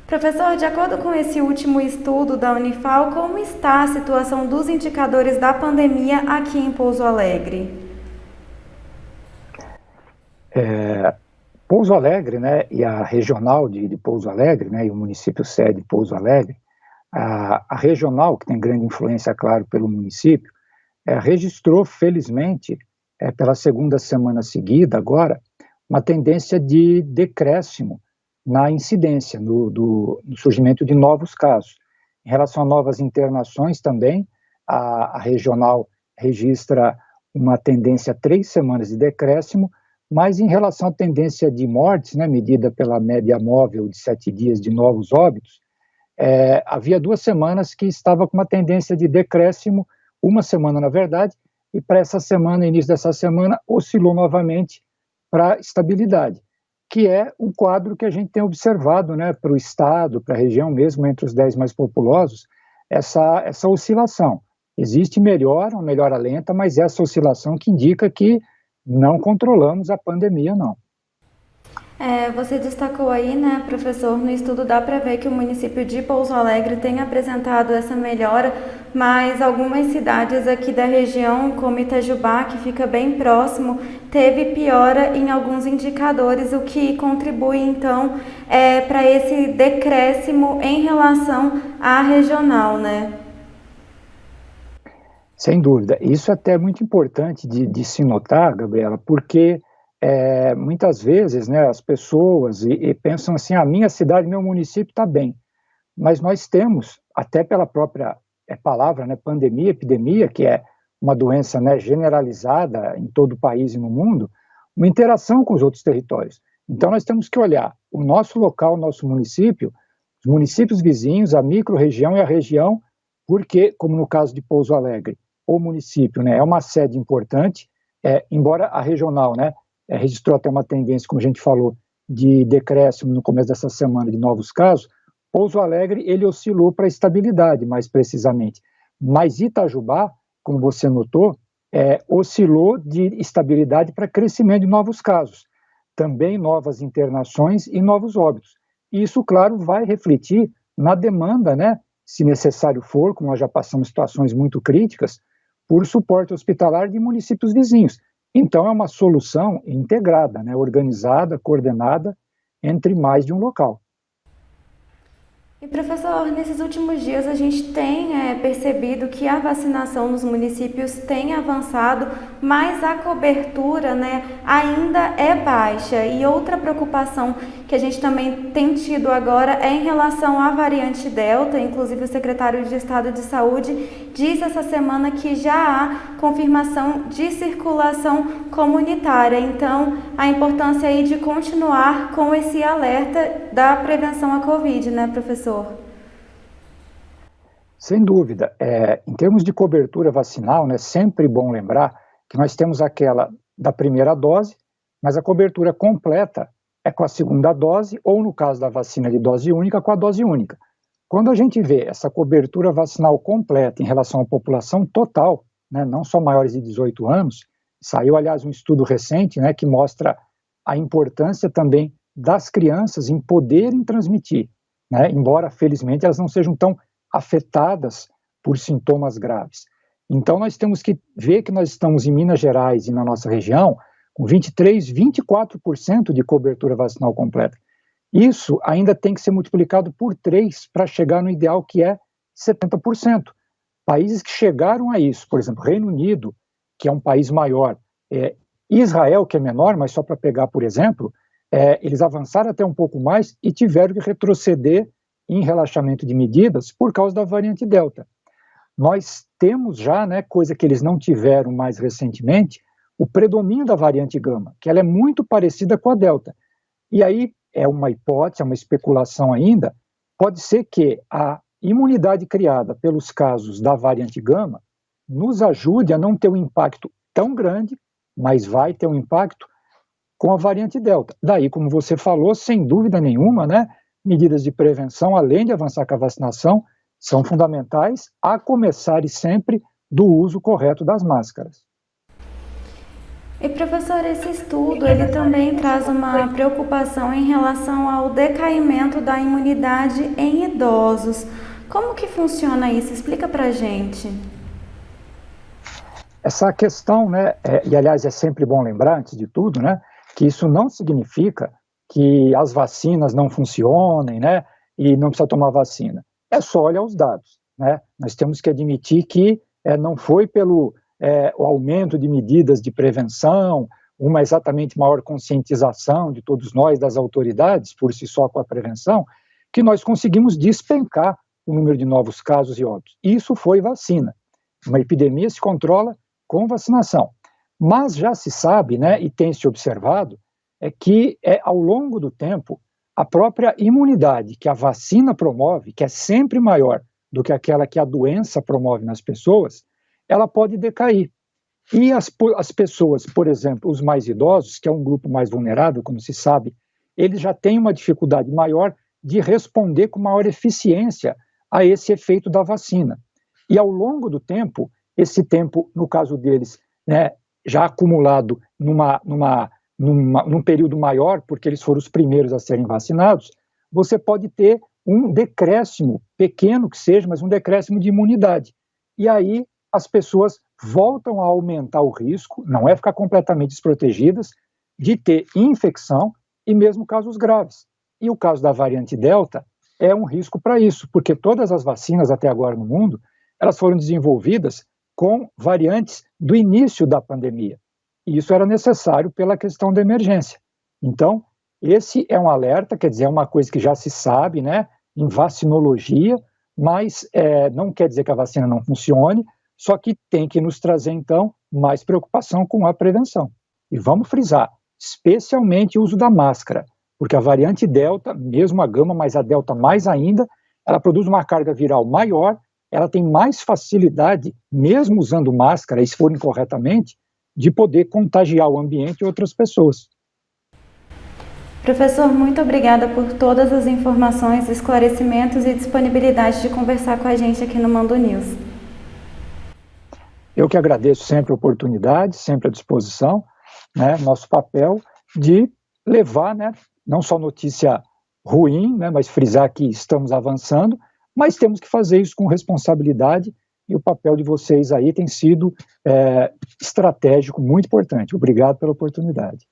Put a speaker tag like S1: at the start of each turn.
S1: Professor, de acordo com esse último estudo da Unifal, como está a situação dos indicadores da pandemia aqui em Pouso Alegre?
S2: Pouso Alegre, né, e a regional de Pouso Alegre, né, e o município sede de Pouso Alegre, a regional, que tem grande influência, claro, pelo município, registrou, felizmente, pela segunda semana seguida, agora, uma tendência de decréscimo na incidência, no surgimento de novos casos. Em relação a novas internações também, a regional registra uma tendência a 3 semanas de decréscimo, mas em relação à tendência de mortes, né, medida pela média móvel de 7 dias de novos óbitos, havia 2 semanas que estava com uma tendência de decréscimo, uma semana na verdade, e para essa semana, início dessa semana, oscilou novamente para estabilidade, que é um quadro que a gente tem observado, né, para o estado, para a região mesmo, entre os 10 mais populosos, essa oscilação. Existe uma melhora lenta, mas essa oscilação que indica que não controlamos a pandemia, não.
S1: Você destacou aí, né, professor, no estudo dá para ver que o município de Pouso Alegre tem apresentado essa melhora, mas algumas cidades aqui da região, como Itajubá, que fica bem próximo, teve piora em alguns indicadores, o que contribui, então, para esse decréscimo em relação à regional, né?
S2: Sem dúvida. Isso até é muito importante de se notar, Gabriela, porque muitas vezes, né, as pessoas pensam assim, a minha cidade, meu município está bem, mas nós temos, até pela própria palavra, né, pandemia, epidemia, que é uma doença, né, generalizada em todo o país e no mundo, uma interação com os outros territórios. Então nós temos que olhar o nosso local, o nosso município, os municípios vizinhos, a micro-região e a região, porque, como no caso de Pouso Alegre, o município, né, é uma sede importante, embora a regional, né, registrou até uma tendência, como a gente falou, de decréscimo no começo dessa semana de novos casos. Pouso Alegre, ele oscilou para estabilidade, mais precisamente. Mas Itajubá, como você notou, oscilou de estabilidade para crescimento de novos casos. Também novas internações e novos óbitos. E isso, claro, vai refletir na demanda, né, se necessário for, como nós já passamos situações muito críticas, por suporte hospitalar de municípios vizinhos. Então, é uma solução integrada, né, organizada, coordenada entre mais de um local.
S1: E professor, nesses últimos dias a gente tem percebido que a vacinação nos municípios tem avançado, mas a cobertura, né, ainda é baixa. E outra preocupação que a gente também tem tido agora é em relação à variante Delta. Inclusive o secretário de Estado de Saúde disse essa semana que já há confirmação de circulação comunitária. Então, a importância aí de continuar com esse alerta da prevenção à Covid, né, professor?
S2: Sem dúvida. Em termos de cobertura vacinal, né, sempre bom lembrar que nós temos aquela da primeira dose, mas a cobertura completa é com a segunda dose, ou no caso da vacina de dose única, com a dose única. Quando a gente vê essa cobertura vacinal completa em relação à população total, né, não só maiores de 18 anos, saiu, aliás, um estudo recente, né, que mostra a importância também das crianças em poderem transmitir, né, embora, felizmente, elas não sejam tão afetadas por sintomas graves. Então, nós temos que ver que nós estamos em Minas Gerais e na nossa região com 23, 24% de cobertura vacinal completa. Isso ainda tem que ser multiplicado por 3 para chegar no ideal, que é 70%. Países que chegaram a isso, por exemplo, Reino Unido, que é um país maior, Israel, que é menor, mas só para pegar por exemplo, eles avançaram até um pouco mais e tiveram que retroceder em relaxamento de medidas por causa da variante Delta. Nós temos já, né, coisa que eles não tiveram mais recentemente, o predomínio da variante Gama, que ela é muito parecida com a Delta. E aí é uma hipótese, é uma especulação ainda, pode ser que a imunidade criada pelos casos da variante Gama nos ajude a não ter um impacto tão grande, mas vai ter um impacto com a variante Delta. Daí, como você falou, sem dúvida nenhuma, né, medidas de prevenção, além de avançar com a vacinação, são fundamentais, a começar sempre do uso correto das máscaras.
S1: E professor, esse estudo ele também traz uma preocupação em relação ao decaimento da imunidade em idosos. Como que funciona isso? Explica pra gente.
S2: Essa questão, né, e aliás é sempre bom lembrar, antes de tudo, né, que isso não significa que as vacinas não funcionem, né, e não precisa tomar vacina. É só olhar os dados, né? Nós temos que admitir que não foi pelo o aumento de medidas de prevenção, uma exatamente maior conscientização de todos nós, das autoridades, por si só com a prevenção, que nós conseguimos despencar o número de novos casos e óbitos. Isso foi vacina. Uma epidemia se controla com vacinação. Mas já se sabe, né, e tem se observado, que ao longo do tempo, a própria imunidade que a vacina promove, que é sempre maior do que aquela que a doença promove nas pessoas, ela pode decair. E as pessoas, por exemplo, os mais idosos, que é um grupo mais vulnerável, como se sabe, eles já têm uma dificuldade maior de responder com maior eficiência a esse efeito da vacina. E ao longo do tempo, esse tempo, no caso deles, né, já acumulado num período maior, porque eles foram os primeiros a serem vacinados, você pode ter um decréscimo, pequeno que seja, mas um decréscimo de imunidade. E aí as pessoas voltam a aumentar o risco, não é ficar completamente desprotegidas, de ter infecção e mesmo casos graves. E o caso da variante Delta é um risco para isso, porque todas as vacinas até agora no mundo, elas foram desenvolvidas com variantes do início da pandemia. E isso era necessário pela questão da emergência. Então, esse é um alerta, quer dizer, é uma coisa que já se sabe, né, em vacinologia, mas não quer dizer que a vacina não funcione, só que tem que nos trazer, então, mais preocupação com a prevenção. E vamos frisar, especialmente o uso da máscara, porque a variante Delta, mesmo a gama, mas a Delta mais ainda, ela produz uma carga viral maior, ela tem mais facilidade, mesmo usando máscara, e se for incorretamente, de poder contagiar o ambiente e outras pessoas.
S1: Professor, muito obrigada por todas as informações, esclarecimentos e disponibilidade de conversar com a gente aqui no Mando News.
S2: Eu que agradeço sempre a oportunidade, sempre à disposição, né, nosso papel de levar, né, não só notícia ruim, né, mas frisar que estamos avançando, mas temos que fazer isso com responsabilidade e o papel de vocês aí tem sido estratégico, muito importante. Obrigado pela oportunidade.